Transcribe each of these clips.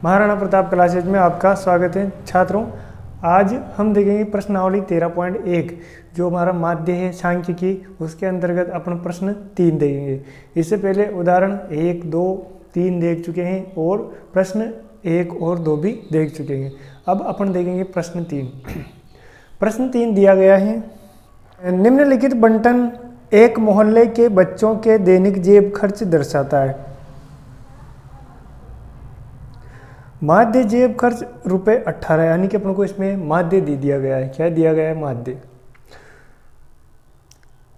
Maharana Pratap classes में आपका स्वागत है छात्रों। आज हम देखेंगे प्रश्नावली 13.1 जो हमारा माध्य है सांख्यिकी, उसके अंतर्गत अपन प्रश्न 3 देखेंगे। इससे पहले उदाहरण 1, 2, 3 देख चुके हैं और प्रश्न 1 और 2 भी देख चुके हैं। अब अपन देखेंगे प्रश्न 3। प्रश्न 3 दिया गया है, निम्नलिखित बंटन एक मोहल्ले के बच्चों के दैनिक जेब खर्च दर्शाता है। माध्य जेब खर्च रुपये 18, यानी कि अपन को इसमें माध्य दे दिया गया है। क्या दिया गया है? माध्य।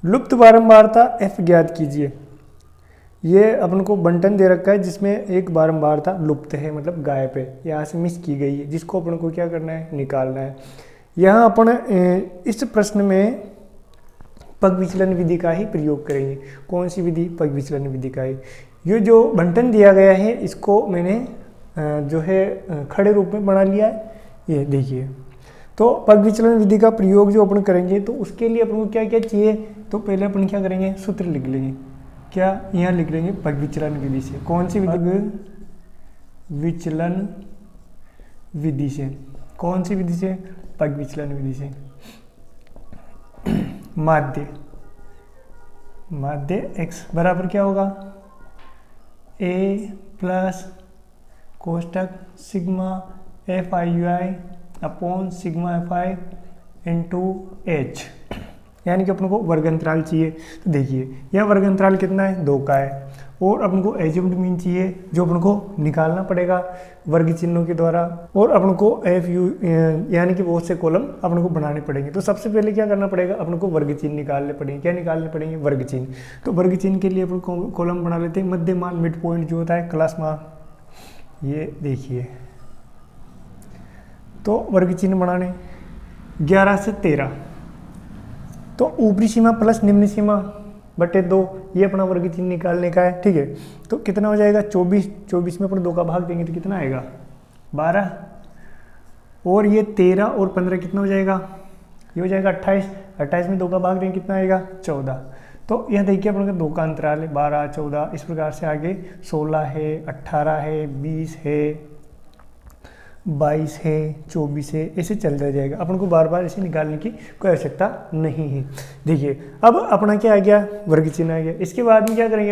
लुप्त बारंबारता f ज्ञात कीजिए। ये अपन को बंटन दे रखा है जिसमें एक बारंबारता लुप्त है, मतलब गायब है, यहाँ से मिस की गई है, जिसको अपन को क्या करना है? निकालना है। यहाँ अपन इस प्रश्न में पग विचलन विधि का ही प्रयोग करेंगे। कौन सी विधि? पग विचलन विधि का ही। ये जो बंटन दिया गया है इसको मैंने जो है खड़े रूप में बना लिया है, ये देखिए। तो पग विचलन विधि का प्रयोग जो अपन करेंगे तो उसके लिए अपन को क्या क्या चाहिए? तो पहले अपन क्या करेंगे? सूत्र लिख लेंगे। क्या? यहाँ लिख लेंगे पग विचलन विधि से। कौन सी विधि? विचलन विधि से। कौन सी विधि से? पग विचलन विधि से। माध्य x बराबर क्या होगा? a प्लस कोष्टक sigma f i u i upon sigma f i into h, यानी कि अपन को वर्ग अंतराल चाहिए। तो देखिए यह वर्ग अंतराल कितना है? 2 का है। और अपन को एज्यूम्ड मीन चाहिए जो अपन को निकालना पड़ेगा वर्ग चिन्हों के द्वारा। और अपन को एफ यू यानी कि बहुत से कॉलम अपन को बनाने पड़ेंगे। तो सबसे पहले क्या करना पड़ेगा? अपन को वर्ग चिन्ह निकालने पड़ेंगे। क्या निकालने पड़ेंगे? वर्ग चिन्ह। तो वर्ग चिन्ह के लिए अपन कॉलम बना लेते हैं। मध्य मान मिड पॉइंट जो होता है क्लास मान, ये देखिए। तो वर्ग चिन्ह बनाने 11 से 13, तो ऊपरी सीमा प्लस निम्न सीमा बटे 2, ये अपना वर्ग चिन्ह निकालने का है। ठीक है, तो कितना हो जाएगा? 24 में अपन 2 का भाग देंगे तो कितना आएगा? 12। और ये 13 और 15 कितना हो जाएगा? ये हो जाएगा 28 में 2 का भाग देंगे कितना आएगा? 14। तो यह देखिए अपन का 2 का अंतराल है, 12, 14, इस प्रकार से आगे 16 है, 18 है, 20 है, 22 है, 24 है, ऐसे चलता जाएगा। अपन को बार बार इसे निकालने की कोई आवश्यकता नहीं है। देखिए अब अपना क्या आ गया? वर्ग चिन्ह आ गया। इसके बाद में क्या करेंगे?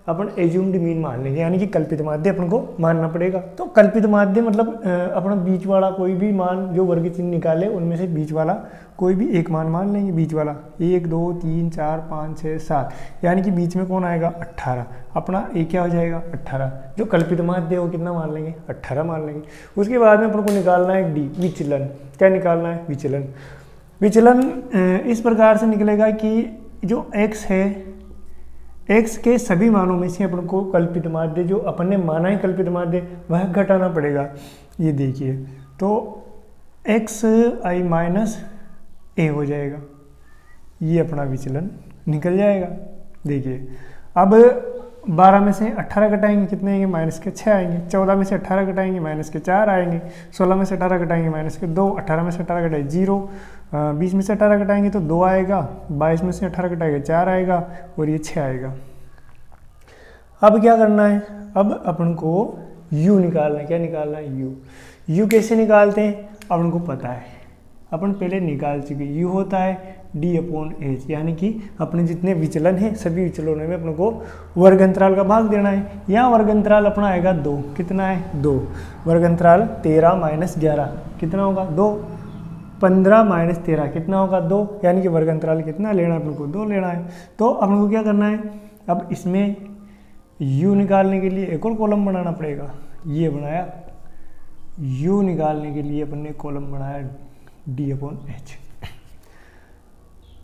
अपन एज्यूम्ड मीन मान लेंगे, यानी कि कल्पित माध्य अपन को मानना पड़ेगा। तो कल्पित माध्य मतलब अपना बीच वाला कोई भी मान जो वर्ग चिन्ह निकाले उनमें से बीच वाला कोई भी एक मान मान लेंगे। बीच वाला 1, 2, 3, 4, 5, 6, 7, यानी कि बीच में कौन आएगा? 18। अपना एक क्या हो जाएगा? 18। जो कल्पित माध्य हो कितना मान लेंगे? 18 मान लेंगे। उसके बाद में अपन को निकालना है डी, विचलन। क्या निकालना है? विचलन। विचलन इस प्रकार से निकलेगा कि जो x है, x के सभी मानों में से अपन को कल्पित माध्य जो अपन ने माना है कल्पित माध्य वह घटाना पड़ेगा। ये देखिए, तो x i माइनस a हो जाएगा, ये अपना विचलन निकल जाएगा। देखिए अब 12 में से 18 घटाएंगे कितने आएंगे? माइनस के 6 आएंगे। 14 में से 18 घटाएंगे माइनस के 4 आएंगे। 16 में से 18 घटाएंगे माइनस के 2। 18 में से 18 घटाएंगे 0। 20 में से 18 घटाएंगे तो 2 आएगा। 22 में से 18 घटाएंगे 4 आएगा और ये 6 आएगा। अब क्या करना है? अब अपन को u निकालना है। क्या निकालना है? u कैसे निकालते हैं? अपन को पता है, अपन पहले निकाल चुके। u होता है d/h, यानी कि अपने जितने विचलन हैं सभी विचलनों में अपन को वर्ग अंतराल का भाग देना है। यहाँ वर्ग अंतराल अपना आएगा 2। कितना है? 2। वर्ग अंतराल 13 माइनस 11 कितना होगा? 2। 15 माइनस 13 कितना होगा? 2। यानी कि वर्ग अंतराल कितना लेना है? अपन को 2 लेना है। तो अपन को क्या करना है? अब इसमें u निकालने के लिए एक और कॉलम बनाना पड़ेगा। ये बनाया। u निकालने के लिए अपन ने कॉलम बनाया d/h।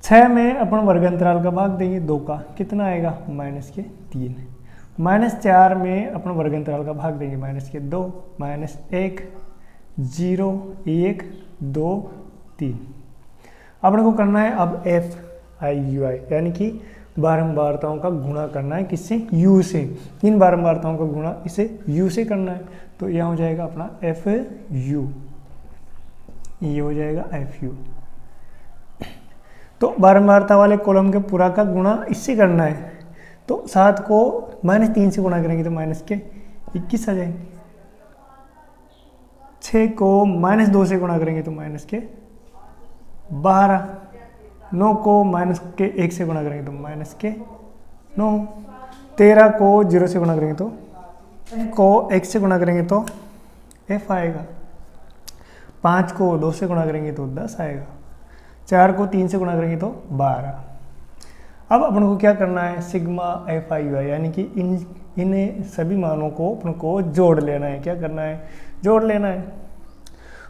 6 में अपन वर्ग अंतराल का भाग देंगे 2 का, कितना आएगा? माइनस के 3। -4 में अपन वर्ग अंतराल का भाग देंगे माइनस के 2, -1, 0, 1, 2, 3। अपन को करना है अब एफ आई यू आई, यानी कि बारंबारताओं का गुणा करना है। किससे? u से। इन बारंबारताओं का गुणा इसे u से करना है। तो यह हो जाएगा अपना एफ यू, ये हो जाएगा एफ यू। तो बारंबारता वाले कॉलम के पूरा का गुणा इससे करना है। तो 7 को -3 से गुणा करेंगे तो माइनस के 21 आ जाएंगे। 6 को -2 से गुणा करेंगे तो माइनस के 12, 9 को माइनस के 1 से गुणा करेंगे तो माइनस के 9, 13 को 0 से गुणा करेंगे तो को 1 से गुणा करेंगे तो f आएगा, 5 को 2 से गुणा करेंगे तो 10 आएगा, 4 को 3 से गुणा करेंगे तो 12। अब अपन को क्या करना है, सिग्मा एफ आई वाई, यानी कि इन सभी मानों को अपन को जोड़ लेना है। क्या करना है, जोड़ लेना है।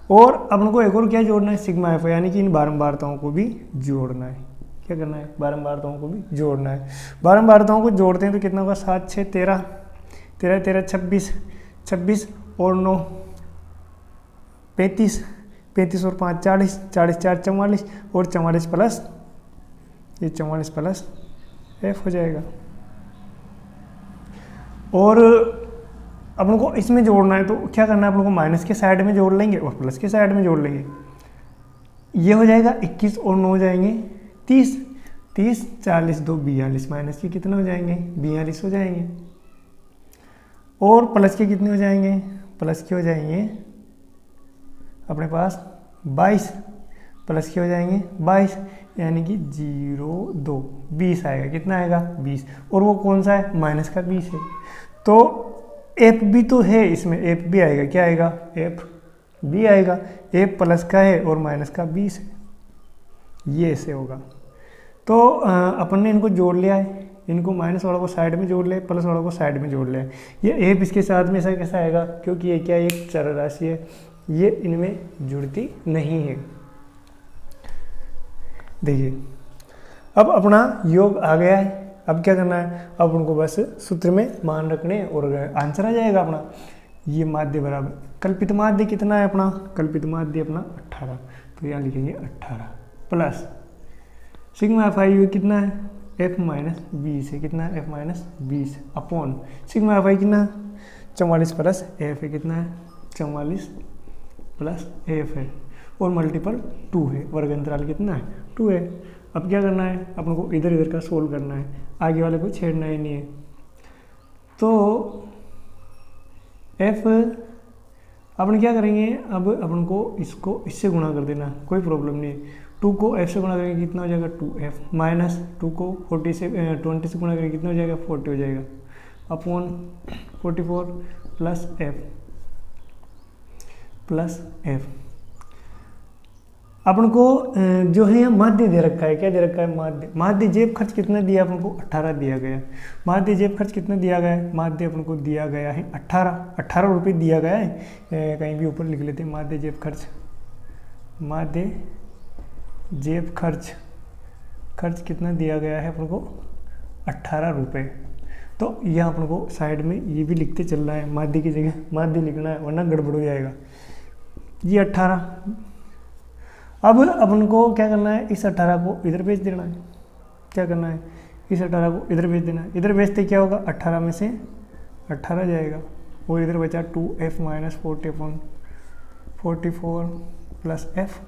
और अपन को एक और क्या जोड़ना है, सिग्मा एफ, यानी कि इन बारंबारताओं को भी जोड़ना है। क्या करना है, बारंबारताओं को भी जोड़ना है। बारंबारताओं को जोड़ते हैं तो कितना होगा, 7 6 13, 13 13 26, 26 और 9 35, 35 और 5 40, 40 4 44 और 44 प्लस ये 44 प्लस एफ हो जाएगा। और अपन को इसमें जोड़ना है तो क्या करना है, अपन को माइनस के साइड में जोड़ लेंगे और प्लस के साइड में जोड़ लेंगे। ये हो जाएगा 21 और 9 हो जाएंगे 30, 30 40 2 42, माइनस के कितने हो जाएंगे, 42 हो जाएंगे। और प्लस के कितने हो जाएंगे, प्लस के हो जाएंगे अपने पास 22, प्लस के हो जाएंगे 22, यानी कि 0 2 20 आएगा। कितना आएगा, 20। और वो कौन सा है, माइनस का 20 है। तो एफ भी तो है इसमें, एफ भी आएगा। क्या आएगा, एफ भी आएगा। एफ प्लस का है और माइनस का 20 है, ये ऐसे होगा। तो अपन ने इनको जोड़ लिया है, इनको माइनस वाला को साइड में जोड़ लिया, प्लस वाला को साइड में जोड़ लिया। ये एफ इसके साथ में ऐसा कैसा आएगा, क्योंकि ये क्या, एक चर राशि है, ये इनमें जुड़ती नहीं है। देखिए अब अपना योग आ गया है। अब क्या करना है, अब उनको बस सूत्र में मान रखने और आंसर आ जाएगा अपना। ये माध्य बराबर कल्पित माध्य कितना है अपना, कल्पित माध्य अपना 18, तो यहाँ लिखेंगे 18 प्लस सिग्मा एफ आई कितना है, एफ माइनस 20 है। कितना है, F minus 20 upon sigma f आई कितना 44 प्लस एफ है। कितना है, 44 प्लस एफ है और मल्टीपल 2 है। वर्ग अंतराल कितना है, 2 है। अब क्या करना है, अपन को इधर इधर का सोल्व करना है, आगे वाले को छेड़ना ही नहीं है। तो एफ अपन क्या करेंगे, अब अपन को इसको इससे गुणा कर देना, कोई प्रॉब्लम नहीं है। 2 को एफ से गुणा करेंगे कितना हो जाएगा, 2f माइनस 2 को 20 से गुणा करेंगे कितना हो जाएगा, 40 हो जाएगा अपॉन 44 प्लस एफ। अपन को जो है यहाँ माध्य दे रखा है, क्या दे रखा है, माध्य जेब खर्च कितना दिया अपन को, 18 दिया गया। माध्य जेब खर्च कितना दिया गया है, माध्य अपन को दिया गया है 18 रुपये दिया गया है। कहीं भी ऊपर लिख लेते हैं, माध्य जेब खर्च, माध्य जेब खर्च कितना दिया गया है अपन को, 18 रुपये। तो यह अपन को साइड में ये भी लिखते चल रहा है, माध्य की जगह माध्य लिखना है, वरना गड़बड़ हो जाएगा। ये 18, अब अपन को क्या करना है, इस 18 को इधर भेज देना है। क्या करना है, इस 18 को इधर भेज देना है। इधर भेजते क्या होगा, 18 में से 18 जाएगा और इधर बचा 2f माइनस 44 प्लस एफ।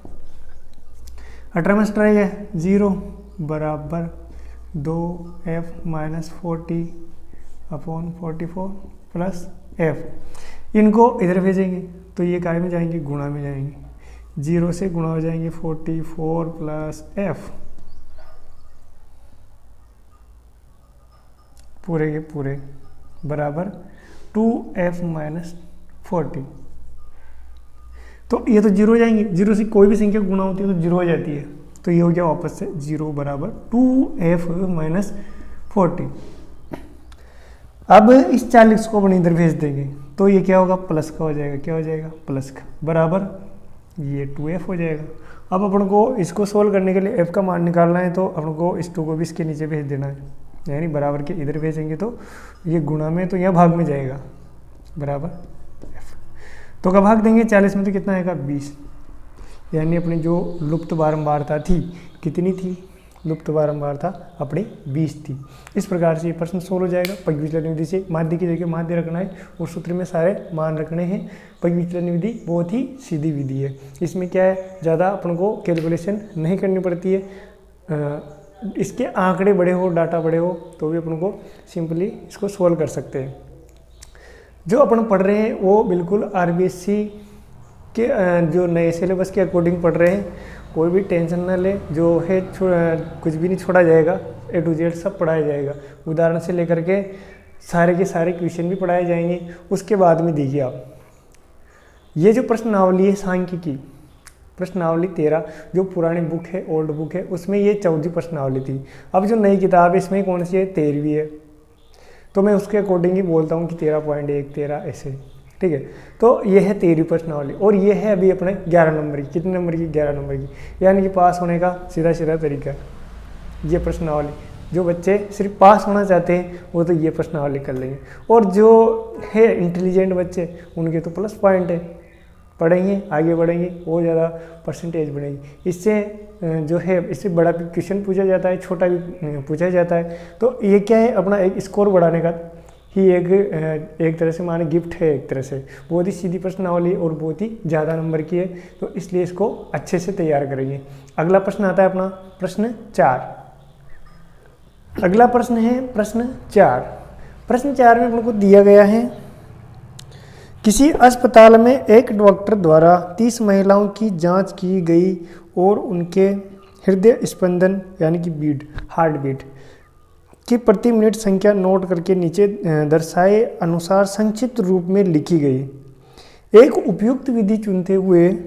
18 में स्ट्राइक है 0 बराबर 2f minus 40 upon 44 plus F. इनको इधर भेजेंगे तो ये काय में जाएंगे, गुणा में जाएंगे। 0 से गुणा हो जाएंगे 44 प्लस एफ, पूरे के पूरे बराबर 2f माइनस 40। तो ये तो 0 हो जाएंगे, 0 से कोई भी संख्या गुणा होती है तो 0 हो जाती है। तो ये हो गया वापस से 0 बराबर 2f माइनस 40। अब इस 40 को अपन इधर भेज देंगे तो ये क्या होगा, प्लस का हो जाएगा। क्या हो जाएगा, प्लस का, बराबर ये 2f हो जाएगा। अब अपन को इसको सोल्व करने के लिए f का मान निकालना है, तो अपन को इस 2 को भी इसके नीचे भेज देना है, यानी बराबर के इधर भेजेंगे तो ये गुणा में, तो यहाँ भाग में जाएगा, बराबर f। तो का भाग देंगे 40 में तो कितना आएगा, 20। यानी अपनी जो लुप्त बारंबारता थी कितनी थी, लुप्त बारंबारता अपनी 20 थी। इस प्रकार से ये प्रश्न सोल्व हो जाएगा। पग विचलन विधि से माध्य की जगह माध्य रखना है और सूत्र में सारे मान रखने हैं। पग विचलन विधि बहुत ही सीधी विधि है, इसमें क्या है, ज़्यादा अपन को कैलकुलेशन नहीं करनी पड़ती है। इसके आंकड़े बड़े हो, डाटा बड़े हो, तो भी अपन को सिंपली इसको सोल्व कर सकते हैं। जो अपन पढ़ रहे हैं वो बिल्कुल RBSc कि जो नए सिलेबस के अकॉर्डिंग पढ़ रहे हैं कोई भी टेंशन ना ले, जो है कुछ भी नहीं छोड़ा जाएगा, A to Z सब पढ़ाया जाएगा। उदाहरण से लेकर के सारे के सारे क्वेश्चन भी पढ़ाए जाएंगे। उसके बाद में देखिए आप, ये जो प्रश्नावली है सांख्यिकी प्रश्नावली 13 जो पुरानी बुक है, ओल्ड बुक है, उसमें ये 14वीं प्रश्नावली थी। अब जो नई किताब है इसमें कौन सी है, 13वीं है। तो मैं उसके अकॉर्डिंग ही बोलता हूँ कि 13.1 13 ऐसे, ठीक है। तो ये है 13वीं प्रश्नावली और ये है अभी अपने 11 नंबर की। कितने नंबर की, 11 नंबर की, यानी कि पास होने का सीधा सीधा तरीका ये प्रश्नावली। जो बच्चे सिर्फ पास होना चाहते हैं वो तो ये प्रश्नावली कर लेंगे, और जो है इंटेलिजेंट बच्चे उनके तो प्लस पॉइंट है, पढ़ेंगे आगे बढ़ेंगे और ज़्यादा परसेंटेज बढ़ेगी। इससे जो है इससे बड़ा भी क्वेश्चन पूछा जाता है, छोटा भी पूछा जाता है। तो ये क्या है, अपना एक स्कोर बढ़ाने का ही एक तरह से माने गिफ्ट है। एक तरह से बहुत ही सीधी प्रश्नावली और बहुत ही ज़्यादा नंबर की है, तो इसलिए इसको अच्छे से तैयार करेंगे। अगला प्रश्न आता है अपना प्रश्न 4। अगला प्रश्न है प्रश्न 4। प्रश्न 4 में अपन को दिया गया है, किसी अस्पताल में एक डॉक्टर द्वारा 30 महिलाओं की जांच की गई और उनके हृदय स्पंदन यानी कि बीट, हार्ट बीट की प्रति मिनट संख्या नोट करके नीचे दर्शाए अनुसार संक्षिप्त रूप में लिखी गई। एक उपयुक्त विधि चुनते हुए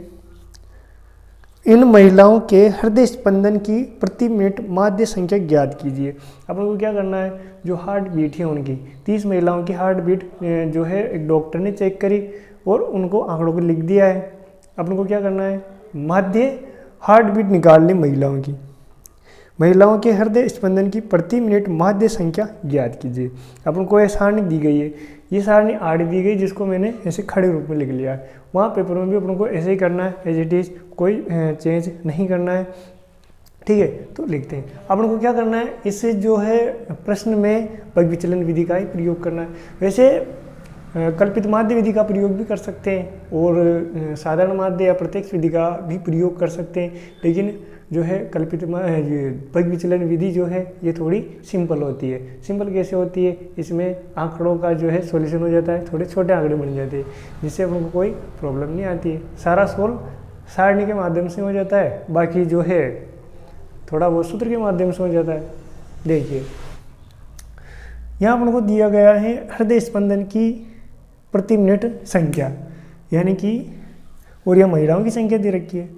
इन महिलाओं के हृदय स्पंदन की प्रति मिनट माध्य संख्या ज्ञात कीजिए। अपन को क्या करना है, जो हार्ट बीट है उनकी 30 महिलाओं की हार्ट बीट जो है एक डॉक्टर ने चेक करी और उनको आंकड़ों को लिख दिया है। अपन को क्या करना है, माध्य हार्ट बीट निकालनी महिलाओं की। महिलाओं के हृदय स्पंदन की प्रति मिनट माध्य संख्या ज्ञात कीजिए। अपन को यह सारणी दी गई है, ये सारणी आड़ी दी गई जिसको मैंने ऐसे खड़े रूप में लिख लिया है। वहाँ पेपर में भी अपन को ऐसे ही करना है, एज इट इज, कोई चेंज नहीं करना है, ठीक है। तो लिखते हैं अपन को क्या करना है, इससे जो है प्रश्न में पग विचलन विधि का ही प्रयोग करना है। वैसे कल्पित माध्य विधि का प्रयोग भी कर सकते हैं और साधारण माध्य या प्रत्यक्ष विधि का भी प्रयोग कर सकते हैं, लेकिन जो है कल्पित पग विचलन विधि जो है ये थोड़ी सिंपल होती है। सिंपल कैसे होती है, इसमें आंकड़ों का जो है सॉल्यूशन हो जाता है, थोड़े छोटे आंकड़े बन जाते हैं जिससे अपन को कोई प्रॉब्लम नहीं आती है। सारा सोल्व सारणी के माध्यम से हो जाता है, बाकी जो है थोड़ा बहुत सूत्र के माध्यम से हो जाता है। देखिए यहाँ अपन को दिया गया है हृदय स्पंदन की प्रति मिनट संख्या, यानी कि और यह महिलाओं की संख्या दे रखी है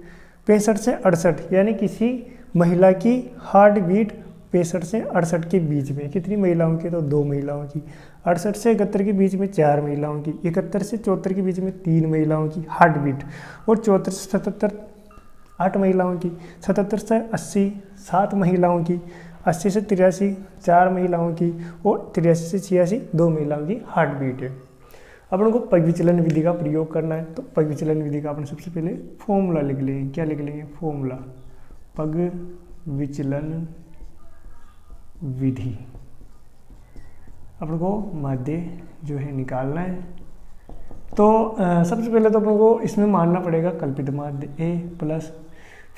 65 से 68, यानी किसी महिला की हार्ट बीट 65 से 68 के बीच में। कितनी महिलाओं की, तो 2 महिलाओं की। 68 से 71 के बीच में 4 महिलाओं की। 71 से 74 के बीच में 3 महिलाओं की हार्ट बीट, और 74 से 77 8 महिलाओं की। 77 से 80 7 महिलाओं की। 80 से 83 4 महिलाओं की, और 83 से 86 2 महिलाओं की हार्ट बीट है। अपन को पग विचलन विधि का प्रयोग करना है, तो पग विचलन विधि का अपन सबसे पहले फॉर्मूला लिख लेंगे। क्या लिख लेंगे, फॉर्मूला, पग विचलन विधि। अपन को माध्य जो है निकालना है, तो सबसे पहले तो अपन को इसमें मानना पड़ेगा कल्पित माध्य ए प्लस,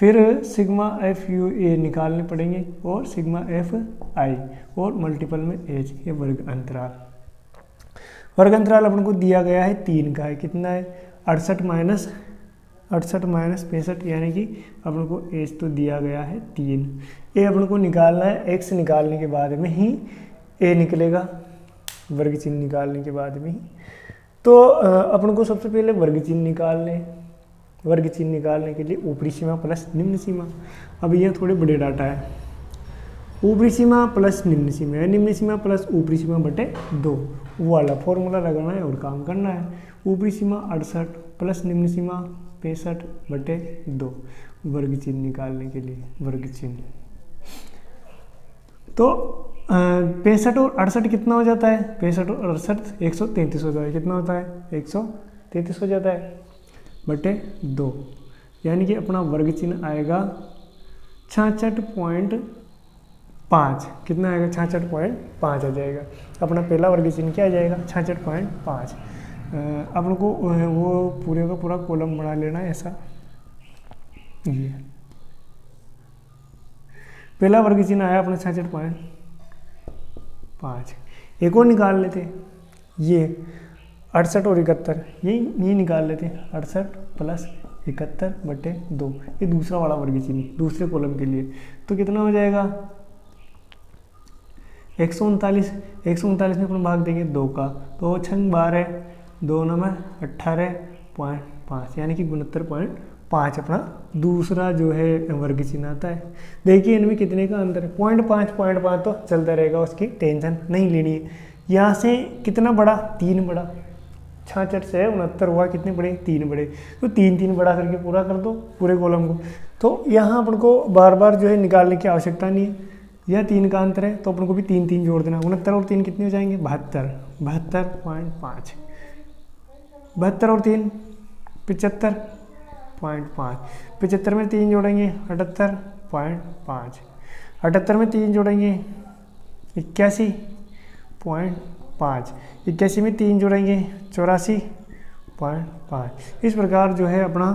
फिर सिग्मा एफ यू ए निकालने पड़ेंगे, और सिग्मा एफ आई, और मल्टीपल में एच, ये वर्ग अंतराल। वर्ग अंतराल अपन को दिया गया है 3 का है। कितना है, 68 माइनस 65, यानी कि अपन को एच तो दिया गया है 3। ए अपन को निकालना है, एक्स निकालने के बाद में ही ए निकलेगा, वर्ग चिन्ह निकालने के बाद में ही। तो अपन को सबसे पहले वर्ग चिन्ह निकालने, वर्ग चिन्ह निकालने के लिए ऊपरी सीमा प्लस निम्न सीमा। अब यह थोड़े बड़े डाटा है, ऊपरी सीमा प्लस निम्न सीमा है, निम्न सीमा प्लस ऊपरी सीमा बटे 2, वो वाला फॉर्मूला लगाना है और काम करना है। ऊपरी सीमा 68 प्लस निम्न सीमा 65 बटे 2, वर्ग चिन्ह निकालने के लिए वर्ग चिन्ह। तो 65 और 68 कितना हो जाता है, 65 और 68 133 हो जाता है। कितना होता है, 133 हो जाता है बटे 2, यानी कि अपना वर्ग चिन्ह आएगा 66.5। कितना आएगा, 66.5 आ जाएगा। अपना पहला वर्ग चिन्ह क्या आ जाएगा, 66.5। अपन को वो पूरे का पूरा कॉलम बना लेना है ऐसा। ये पहला वर्ग चिन्ह आया अपना 66.5। एक और निकाल लेते, ये 68 और 71, यही निकाल लेते हैं। 68 प्लस 71 बटे 2, ये दूसरा वाला वर्ग चिन्ह दूसरे कॉलम के लिए। तो कितना हो जाएगा 139। 139 में अपन भाग देंगे 2 का, तो 6 12, 2 9 18.5, यानी कि 69.5 अपना दूसरा जो है वर्ग चिन्ह आता है। देखिए इनमें कितने का अंतर है, 0.5 तो चलता रहेगा, उसकी टेंशन नहीं लेनी है। यहाँ से कितना बड़ा, 3 बड़ा, 66 से 69 हुआ, कितने बड़े, 3 बड़े, तो 3 बड़ा करके पूरा कर दो पूरे कॉलम को। तो यहाँ अपन को बार बार जो है निकालने की आवश्यकता नहीं है, यह 3 का अंतर है तो अपन को भी 3 जोड़ देना। 69 और 3 कितने हो जाएंगे, 72, 72.5, 72 और 3 75.5, 75 में 3 जोड़ेंगे 78.5, 78 में 3 जोड़ेंगे 81.5, 81 में 3 जोड़ेंगे 84.5। इस प्रकार जो है अपना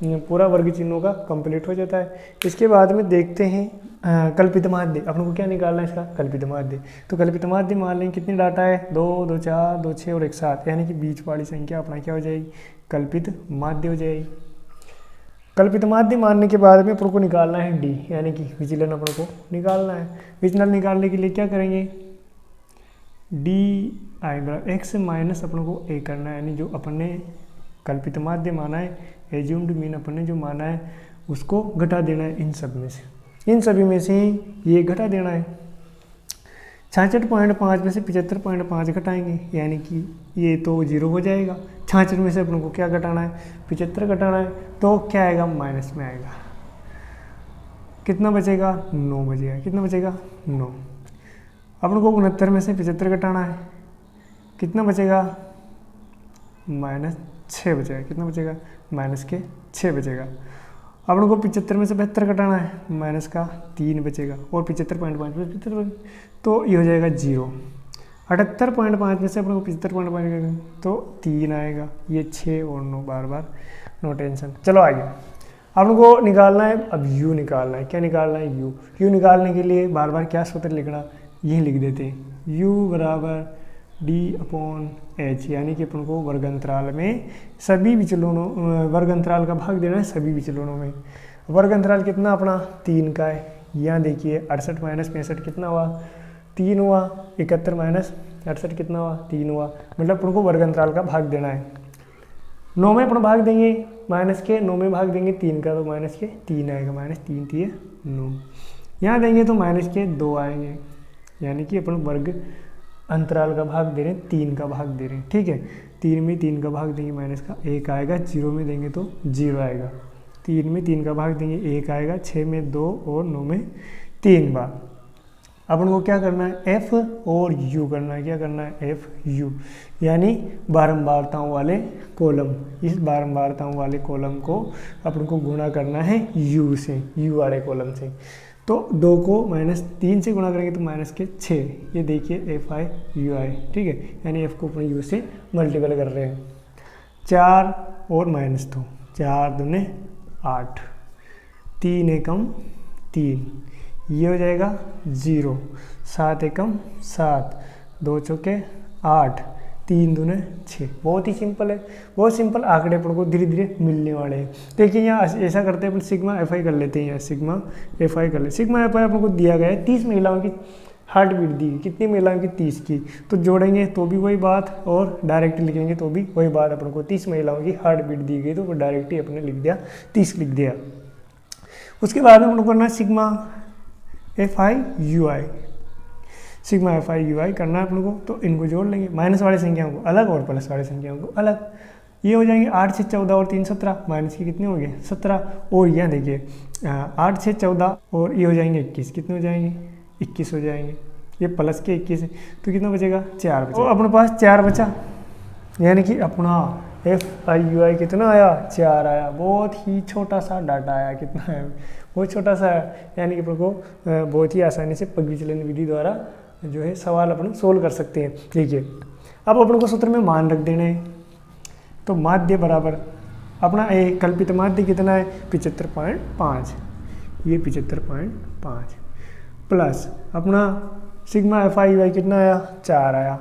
पूरा वर्ग चिन्हों का कंप्लीट हो जाता है। इसके बाद में देखते हैं कल्पित माध्य। अपन को क्या निकालना है इसका, कल्पित माध्य। तो कल्पित माध्य मान लें कितनी डाटा है, 2 2 4 2 6 और 1 7, यानी कि बीच वाली संख्या अपना क्या हो जाएगी, कल्पित माध्य हो जाएगी। कल्पित माध्य मानने के बाद में अपन को निकालना है डी, यानी कि विचलन अपन को निकालना है। विचलन निकालने के लिए क्या करेंगे, डी आई बराबर एक्स माइनस अपन को ए करना है, यानी जो अपन ने कल्पित माध्य माना है, एज्यूम्ड मीन अपन ने जो माना है उसको घटा देना है इन सब में से, इन सभी में से ये घटा देना है। 66.5 में से 75.5 घटाएंगे, यानी कि ये तो 0 हो जाएगा। 66 में से अपन को क्या घटाना है, 75 घटाना है, तो क्या आएगा, माइनस में आएगा। कितना बचेगा, 9 बचेगा। कितना बचेगा, 9। अपन को 69 में से 75 घटाना है, कितना बचेगा, -6 बचेगा। कितना बचेगा, -6 बचेगा। अपन को 75 में से 72 घटाना है, -3 बचेगा, और 75.5 में 75, तो ये हो जाएगा 0। 78.5 में से अपन को 75.5 तो 3 आएगा, ये 6 और 9, बार बार नो टेंशन। चलो आगे अपन को निकालना है, अब u निकालना है। क्या निकालना है, u निकालने के लिए बार बार क्या सूत्र लिखना, ये लिख देते हैं, u बराबर d/h, यानी कि अपन को वर्ग अंतराल में सभी विचलनों, वर्ग अंतराल का भाग देना है सभी विचलनों में। वर्ग अंतराल कितना अपना 3 का है, यहाँ देखिए 68 माइनस 65 कितना हुआ, 3 हुआ। 71 माइनस 68 कितना हुआ, 3 हुआ। मतलब अपन को वर्ग अंतराल का भाग देना है। 9 में अपन भाग देंगे माइनस के, 9 में भाग देंगे 3 का, तो माइनस के 3 आएगा, -3 3 9। यहाँ देंगे तो माइनस के 2 आएंगे, यानी कि अपन वर्ग अंतराल का भाग दे रहे हैं, 3 का भाग दे रहे हैं, ठीक है। 3 में 3 का भाग देंगे, माइनस का 1 आएगा। 0 में देंगे तो 0 आएगा। 3 में 3 का भाग देंगे, 1 आएगा। 6 में 2 और 9 में 3 बार। अपन को क्या करना है, f और u करना है। क्या करना है, f u, यानी बारंबारताओं वाले कॉलम। इस बारंबारताओं वाले कॉलम को अपन को गुणा करना है u से, u वाले कॉलम से। तो 2 को -3 से गुणा करेंगे तो -6, ये देखिए fi ui, ठीक है, यानी f को अपने u से मल्टीपल कर रहे हैं। 4 और -2, 4 दूने 8, 3 एकम 3, ये हो जाएगा 0। 7 एकम 7, 2 चौके 8, 3 दूने 6। बहुत ही सिंपल है, बहुत सिंपल आंकड़े अपन को धीरे धीरे मिलने वाले हैं। देखिए यहाँ ऐसा करते हैं अपन, सिग्मा FI कर लेते हैं। यहाँ सिग्मा FI कर ले। सिग्मा FI अपन को दिया गया है 30 महिलाओं की हार्ट बीट दी, कितनी महिलाओं की, 30 की। तो जोड़ेंगे तो भी वही बात, और डायरेक्ट लिखेंगे तो भी वही बात। अपन को 30 महिलाओं की हार्ट बीट दी गई, तो वो डायरेक्ट ही अपने लिख दिया, 30 लिख दिया। उसके बाद में अपन को करना sigma FI UI, sigma FI UI करना है अपन को। तो इनको जोड़ लेंगे, माइनस वाली संख्याओं को अलग और प्लस वाली संख्याओं को अलग। ये हो जाएंगे 8 से 14 और 3 17, माइनस के कितने हो गए, 17। और यहाँ देखिए 8 से 14 और ये हो जाएंगे 21, कितने हो जाएंगे, 21 हो जाएंगे। ये प्लस के 21 है, तो कितना बचेगा, 4 बचेगा। तो अपने पास 4 बचा, यानी कि अपना FI UI कितना आया, 4 आया। बहुत ही छोटा सा डाटा आया, कितना है, बहुत छोटा सा है। यानी कि अपन को बहुत ही आसानी से पग विचलन विधि द्वारा जो है सवाल अपन सोल्व कर सकते हैं। देखिए अब अपन को सूत्र में मान रख देने हैं। तो माध्य बराबर अपना कल्पित माध्य कितना है, 75.5, ये 75.5 प्लस अपना सिग्मा FI UI कितना आया, 4 आया।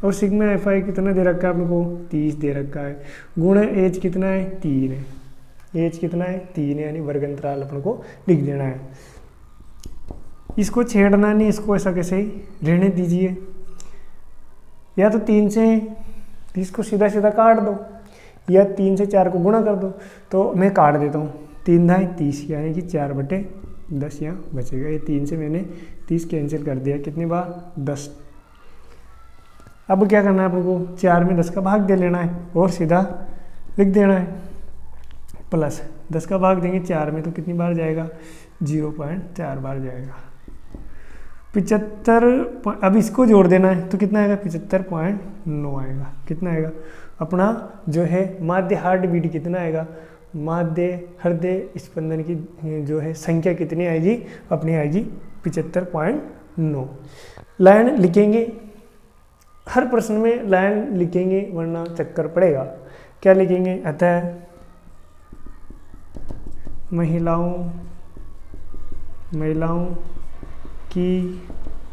और सिग्मा एफ आई कितना दे रखा है आपको 30 दे रखा है, गुण एज कितना है 3 है, एज कितना है 3 है, यानी वर्ग अंतराल अपन को लिख देना है। इसको छेड़ना नहीं, इसको ऐसा कैसे ही रहने दीजिए, या तो 3 से 30 को सीधा सीधा काट दो, या 3 से 4 को गुणा कर दो। तो मैं काट देता हूँ, 3 दाएँ 30 यानी कि 4/10 यहाँ बचेगा। ये 3 से मैंने 30 कैंसिल कर दिया, कितनी बार 10। अब क्या करना है आपको 4 में 10 का भाग दे लेना है और सीधा लिख देना है, प्लस 10 का भाग देंगे 4 में तो कितनी बार जाएगा 0.4 बार जाएगा। 75, अब इसको जोड़ देना है तो कितना आएगा 75.9 आएगा। कितना आएगा अपना जो है माध्य हार्ट बीट कितना आएगा, माध्य हृदय स्पंदन की जो है संख्या कितनी आएगी अपनी आएगी 75.9। लाइन लिखेंगे, हर प्रश्न में लाइन लिखेंगे वरना चक्कर पड़ेगा। क्या लिखेंगे, अतः महिलाओं की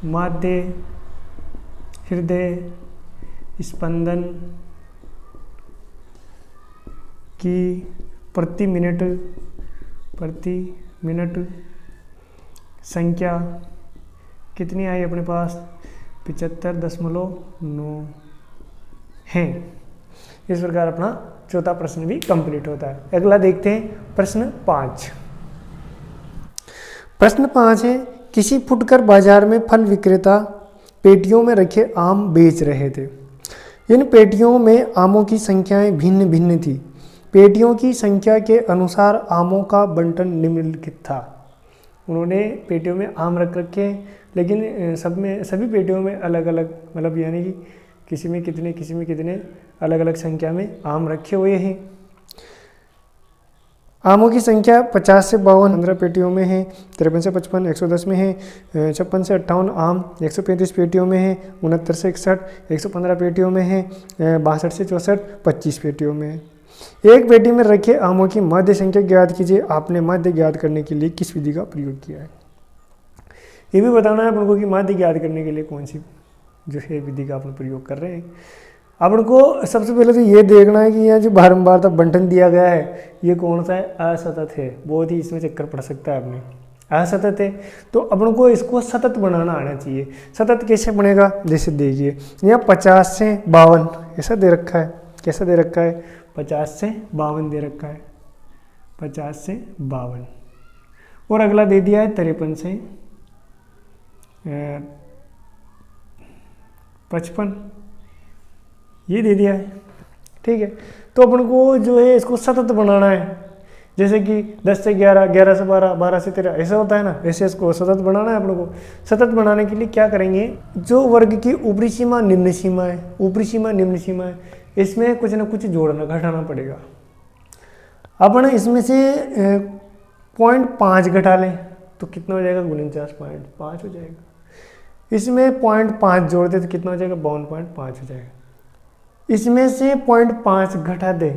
माध्य हृदय स्पंदन की प्रति मिनट संख्या कितनी आई अपने पास 75.9 है। इस प्रकार अपना चौथा प्रश्न भी कंप्लीट होता है। अगला देखते हैं प्रश्न 5। प्रश्न 5 है, किसी फुटकर बाजार में फल विक्रेता पेटियों में रखे आम बेच रहे थे। इन पेटियों में आमों की संख्याएं भिन्न भिन्न थी। पेटियों की संख्या के अनुसार आमों का बंटन निम्नलिखित था। उन्होंने पेटियों में आम रख रखे हैं, लेकिन सभी पेटियों में अलग अलग, मतलब यानी कि किसी में कितने अलग अलग संख्या में आम रखे हुए हैं। आमों की संख्या 50 से 52 15 पेटियों में है, 53 से 55 110 में है, 56 से 58 आम 135 पेटियों में है, 69 से 61 115 पेटियों में है, 62 से 64 25 पेटियों में है। एक पेटी में रखे आमों की माध्य संख्या ज्ञात कीजिए। आपने माध्य ज्ञात करने के लिए किस विधि का प्रयोग किया है। ये भी बताना है अपन को कि माध्य ज्ञात करने के लिए कौन सी जो है विधि का अपन प्रयोग कर रहे हैं। अपन को सबसे पहले तो ये देखना है कि यहाँ जो बारंबार बंटन दिया गया है ये कौन सा है, असतत है। बहुत ही इसमें चक्कर पड़ सकता है अपने, असतत है तो अपन को इसको सतत बनाना आना चाहिए। सतत कैसे बनेगा, जैसे देखिए यहाँ 50 से 52 ऐसा दे रखा है, कैसा दे रखा है 50 से 52 दे रखा है, 50 से 52। और अगला दे दिया है 53 से 55, ये दे दिया है। ठीक है, तो अपन को जो है इसको सतत बनाना है। जैसे कि 10 से 11, 11 से 12, 12 से 13 ऐसा होता है ना, ऐसे इसको सतत बनाना है अपन को। सतत बनाने के लिए क्या करेंगे, जो वर्ग की ऊपरी सीमा निम्न सीमा है, ऊपरी सीमा निम्न सीमा है, इसमें कुछ ना कुछ जोड़ना घटाना पड़ेगा। अपन इसमें से 0.5 घटा लें तो कितना हो जाएगा 49.5 हो जाएगा। इसमें 0.5 जोड़ दे तो कितना हो जाएगा 52.5 हो जाएगा। इसमें से 0.5 घटा दे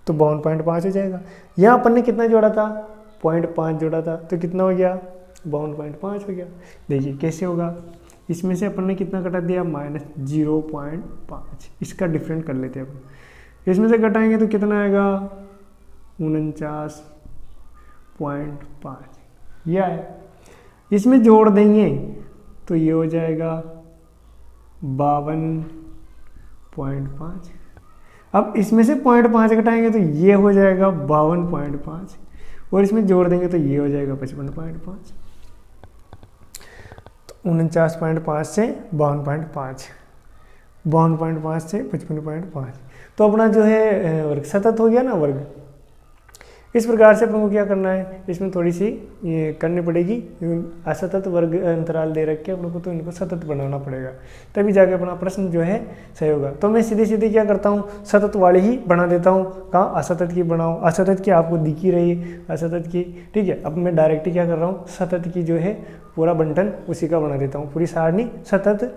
तो 52.5 हो जाएगा। यहाँ अपन ने कितना जोड़ा था 0.5 जोड़ा था तो कितना हो गया 52.5 हो गया। देखिए कैसे होगा, इसमें से अपन ने कितना घटा दिया -0.5, इसका डिफरेंट कर लेते हैं अपन। इसमें से घटाएंगे तो कितना आएगा 49.5, यह है। इसमें जोड़ देंगे तो ये हो जाएगा 52.5। अब इसमें से 0.5 घटाएंगे तो ये हो जाएगा 52.5 और इसमें जोड़ देंगे तो ये हो जाएगा 55.5। तो 49.5 से 52.5, 52.5 से 55.5, तो अपना जो है वर्ग सतत हो गया ना वर्ग। इस प्रकार से अपन को क्या करना है, इसमें थोड़ी सी ये करनी पड़ेगी। असतत वर्ग अंतराल दे रखे अपन को तो इनको सतत बनाना पड़ेगा, तभी जाके अपना प्रश्न जो है सही होगा। तो मैं सीधे सीधे क्या करता हूँ, सतत वाले ही बना देता हूँ। कहाँ असतत की बनाऊँ, असतत की आपको दिख ही रही असतत की। ठीक है, अब मैं डायरेक्ट ही क्या कर रहा हूँ, सतत की जो है पूरा बंटन उसी का बना देता हूँ, पूरी सारणी सतत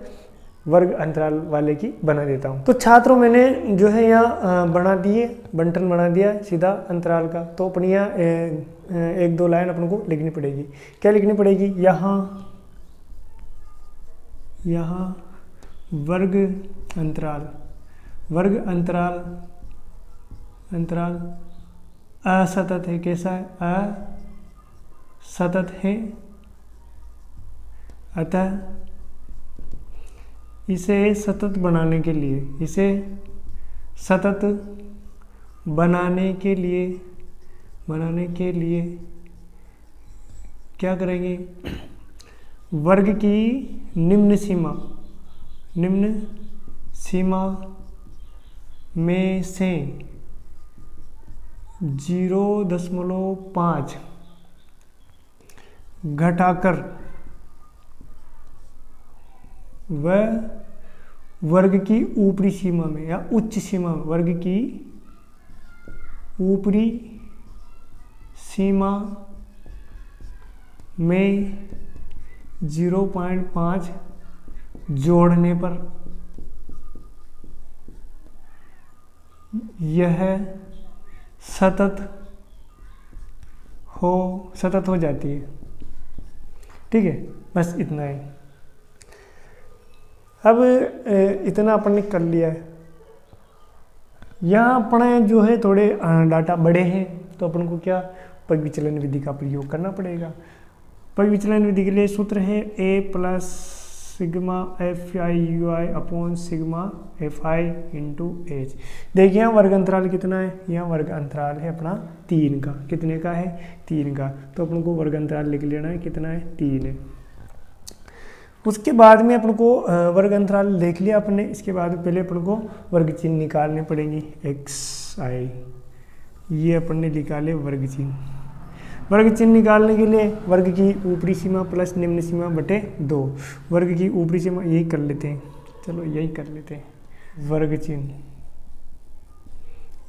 वर्ग अंतराल वाले की बना देता हूँ। तो छात्रों मैंने जो है यहाँ बना दिए, बंटन बना दिया सीधा अंतराल का। तो अपनी यहाँ 1-2 लाइन अपन को लिखनी पड़ेगी। क्या लिखनी पड़ेगी, यहाँ वर्ग अंतराल, वर्ग अंतराल, अंतराल असतत है। कैसा है? असतत है। अतः इसे सतत बनाने के लिए, इसे सतत बनाने के लिए क्या करेंगे? वर्ग की निम्न सीमा में से 0.5 घटाकर वह वर्ग की ऊपरी सीमा में या उच्च सीमा में, वर्ग की ऊपरी सीमा में 0.5 जोड़ने पर यह सतत हो जाती है। ठीक है, बस इतना ही। अब इतना अपन ने कर लिया है। यहाँ अपने जो है थोड़े डाटा बड़े हैं, तो अपन को क्या पग विचलन विधि का प्रयोग करना पड़ेगा। पग विचलन विधि के लिए सूत्र है a plus sigma f i u i upon sigma f i into H. देखिए यहाँ वर्ग अंतराल कितना है? यहाँ वर्ग अंतराल है अपना 3 का। कितने का है? 3 का। तो अपन को वर्ग अंतराल लिख लेना है, कितना है? 3 है। उसके बाद में अपन को वर्ग अंतराल देख लिया अपने। इसके बाद पहले अपन को वर्ग चिन्ह निकालने पड़ेंगे। एक्स आई, ये अपन ने निकाले वर्ग चिन्ह। वर्ग चिन्ह निकालने के लिए वर्ग की ऊपरी सीमा प्लस निम्न सीमा बटे 2। वर्ग की ऊपरी सीमा यही कर लेते हैं, चलो यही कर लेते हैं। वर्ग चिन्ह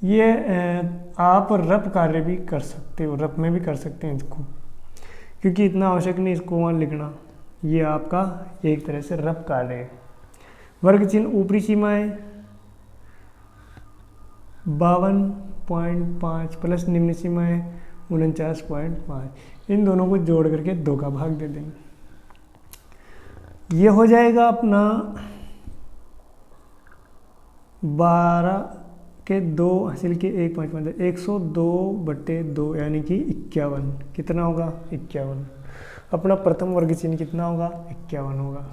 ये आप रफ कार्य भी कर सकते हो, रफ में भी कर सकते हैं इसको, क्योंकि इतना आवश्यक नहीं इसको वहाँ लिखना। ये आपका एक तरह से रफ कार्य है। वर्ग चिन्ह ऊपरी सीमा है 52.5 प्लस निम्न सीमा है 49.5। इन दोनों को जोड़ करके 2 का भाग दे देंगे। ये हो जाएगा अपना 12 के 2 हासिल के 1.5 102/2 यानी कि 51। कितना होगा? 51। अपना प्रथम वर्ग चिन्ह कितना होगा? 51 होगा।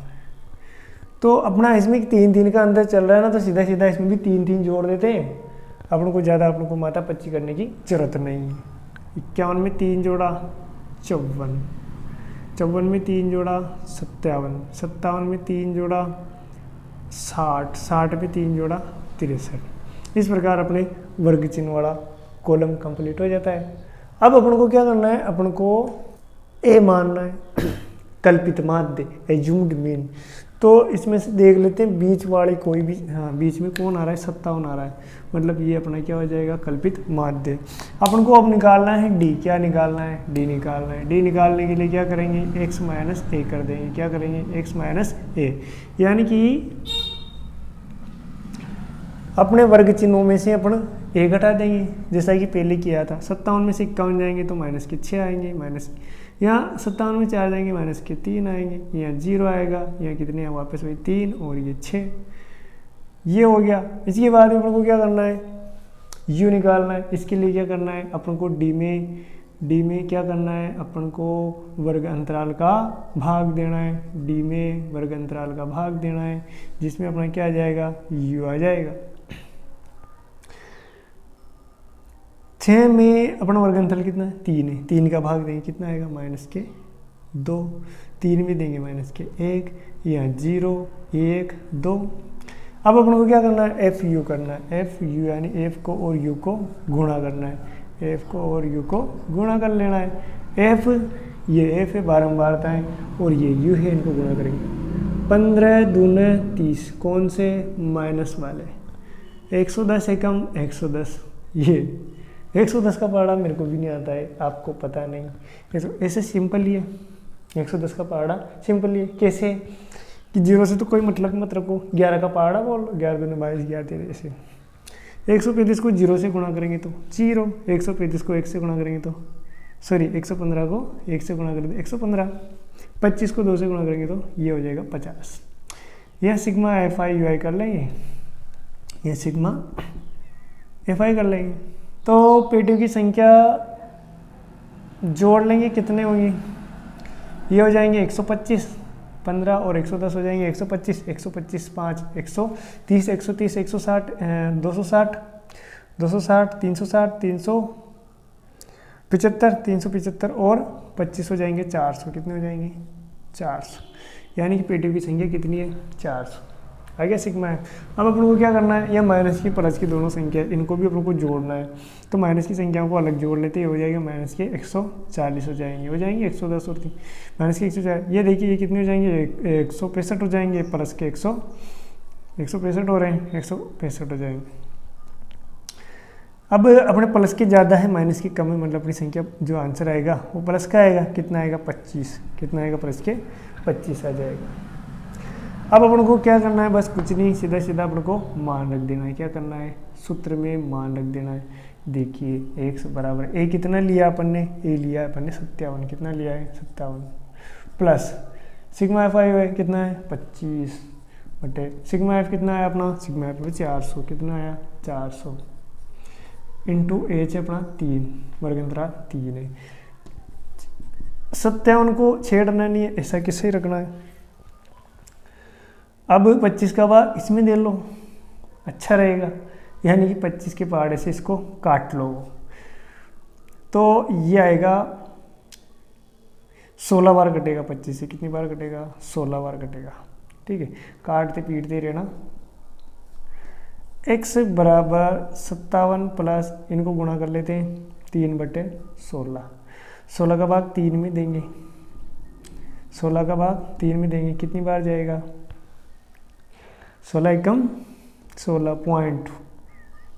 तो अपना इसमें 3 का अंदर चल रहा है ना, तो सीधा सीधा इसमें भी 3 जोड़ देते हैं। अपन को ज़्यादा अपन को माथा पच्ची करने की जरूरत नहीं है। 51 में 3 जोड़ा 54, 54 में 3 जोड़ा 57, 57 में 3 जोड़ा 60, 60 में 3 जोड़ा 63। इस प्रकार अपने वर्ग चिन्ह वाला कॉलम कंप्लीट हो जाता है। अब अपन को क्या करना है? अपन को ए मानना है, कल्पित माध्य, एज्यूम्ड मीन। तो इसमें से देख लेते हैं बीच वाले कोई भी, हाँ बीच में कौन आ रहा है? 57 आ रहा है, मतलब ये अपना क्या हो जाएगा? कल्पित माध्य। अपन को अब निकालना है डी। क्या निकालना है? डी निकालना है। डी निकालने के लिए क्या करेंगे? x माइनस ए कर देंगे। क्या करेंगे? x माइनस ए, यानी कि अपने वर्ग चिन्हों में से अपन ए घटा देंगे, जैसा कि पहले किया था। 57 में से 51 जाएंगे तो माइनस के 6 आएंगे, माइनस यहाँ 57 में 4 जाएंगे माइनस के 3 आएंगे, यहाँ 0 आएगा, यहाँ कितने हैं? वापस वही 3 और ये 6। ये हो गया। इसके बाद अपन को क्या करना है? u निकालना है। इसके लिए क्या करना है? अपन को डी में क्या करना है? अपन को वर्ग अंतराल का भाग देना है। डी में वर्ग अंतराल का भाग देना है, जिसमें अपना क्या आ जाएगा? u आ जाएगा। 6 में अपना वर्ग अंतराल कितना है? 3 है। 3 का भाग देंगे, कितना आएगा? माइनस के 2। 3 में देंगे माइनस के 1, यहाँ 0 1 2। अब अपन को क्या करना है? एफ यू करना है। एफ यू यानी एफ को और यू को गुणा करना है। एफ को और यू को गुणा कर लेना है। एफ, ये एफ है बारंबारता है, और ये यू है, इनको गुणा करेंगे। 15 दूने 30, कौन से? माइनस वाले। 110 एकम 110। ये 110 का पहाड़ा मेरे को भी नहीं आता है, आपको पता नहीं। ऐसे सिंपल ही है 110 का पहाड़ा, सिंपल ही है। कैसे कि 0 से तो कोई मतलब मत रखो, 11 का पहाड़ा बोल, 11 दूने 22, 11 13। ऐसे 135 को 0 से गुणा करेंगे तो 0, 135 को 1 से गुणा करेंगे तो सॉरी 115 को 1 से गुणा करेंगे तो 115, 25 को 2 से गुणा करेंगे तो ये हो जाएगा 50। यह सिग्मा एफ आई यू आई कर लेंगे, यह सिग्मा एफ आई कर लेंगे। तो पेटियों की संख्या जोड़ लेंगे, कितने होंगे, ये हो जाएंगे 125, 15 और 110 हो जाएंगे 125, 125 5, 130, 130, 160, 260, 260, 360, 375, 375 और 25 हो जाएंगे 400। कितने हो जाएंगे 400, यानी कि पेटियों की संख्या कितनी है 400। आ गया सिग्मा है। अब अपन को क्या करना है, या माइनस की प्लस की दोनों संख्या इनको भी अपन को जोड़ना है। तो माइनस की संख्याओं को अलग जोड़ लेते हैं, हो जाएगा माइनस के 140 हो जाएंगे, 110 और 3 माइनस के 140। ये देखिए ये कितने हो जाएंगे 165 हो जाएंगे, प्लस के 165 हो रहे हैं, 165 हो जाएंगे। अब अपने प्लस के ज़्यादा है माइनस की कम है, मतलब अपनी संख्या जो आंसर आएगा वो प्लस का आएगा, कितना आएगा 25, कितना आएगा प्लस के 25 आ जाएगा। अब अपन को क्या करना है, बस कुछ नहीं, सीधा सीधा अपन को मान रख देना है। क्या करना है, सूत्र में मान रख देना है। देखिए x बराबर a कितना लिया अपन ने, a लिया अपन ने 57, कितना लिया है 57, प्लस सिग्मा एफ आई कितना है 25 बटे सिग्मा एफ कितना है अपना, सिग्मा एफ 400, कितना आया 400 इंटू एच है अपना 3, वर्गंतराल 3 है। 57 को छेड़ना नहीं है, ऐसा किसे रखना है। अब 25 का भाग इसमें दे लो, अच्छा रहेगा, यानी कि 25 के पहाड़े से इसको काट लो, तो ये आएगा 16 बार कटेगा 25 से, कितनी बार कटेगा 16 बार कटेगा। ठीक है, काटते पीटते रहना। x बराबर 57 प्लस इनको गुणा कर लेते हैं 3 बटे 16, 16 का भाग 3 में देंगे, 16 का भाग 3 में देंगे, कितनी बार जाएगा 16 एकम 16 पॉइंट,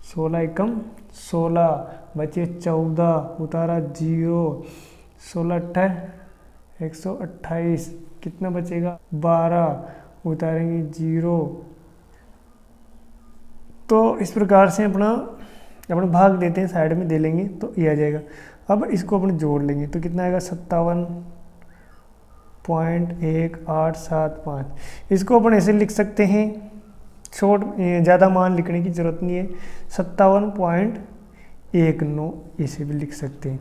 16 एकम 16 बचे 14, उतारा 0, 16 अट्ठा 128, कितना बचेगा 12, उतारेंगे 0। तो इस प्रकार से अपना भाग देते हैं, साइड में दे लेंगे तो ये आ जाएगा। अब इसको अपन जोड़ लेंगे तो कितना आएगा 57.1875। इसको अपन ऐसे लिख सकते हैं, छोट ज़्यादा मान लिखने की ज़रूरत नहीं है, 57.19 इसे भी लिख सकते हैं।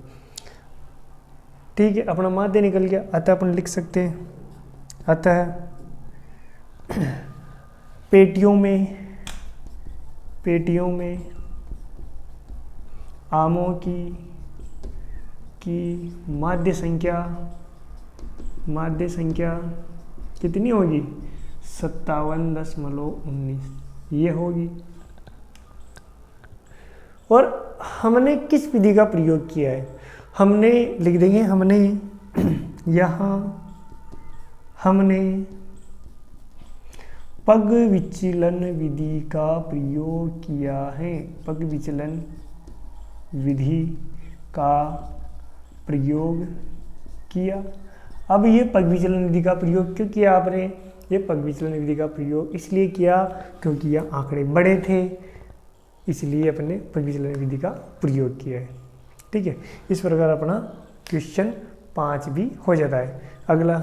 ठीक है, अपना माध्य निकल गया, अतः अपन लिख सकते हैं, अतः पेटियों में आमों की माध्य संख्या कितनी होगी 57.19 ये होगी। और हमने किस विधि का प्रयोग किया है, हमने लिख देंगे, हमने यहाँ पग विचलन विधि का प्रयोग किया है, पग विचलन विधि का प्रयोग किया। अब ये पग विचलन विधि का प्रयोग क्यों किया आपने, ये पग विचलन विधि का प्रयोग इसलिए किया क्योंकि ये आंकड़े बड़े थे, इसलिए अपने पग विचलन विधि का प्रयोग किया है। ठीक है, इस प्रकार अपना क्वेश्चन 5 भी हो जाता है। अगला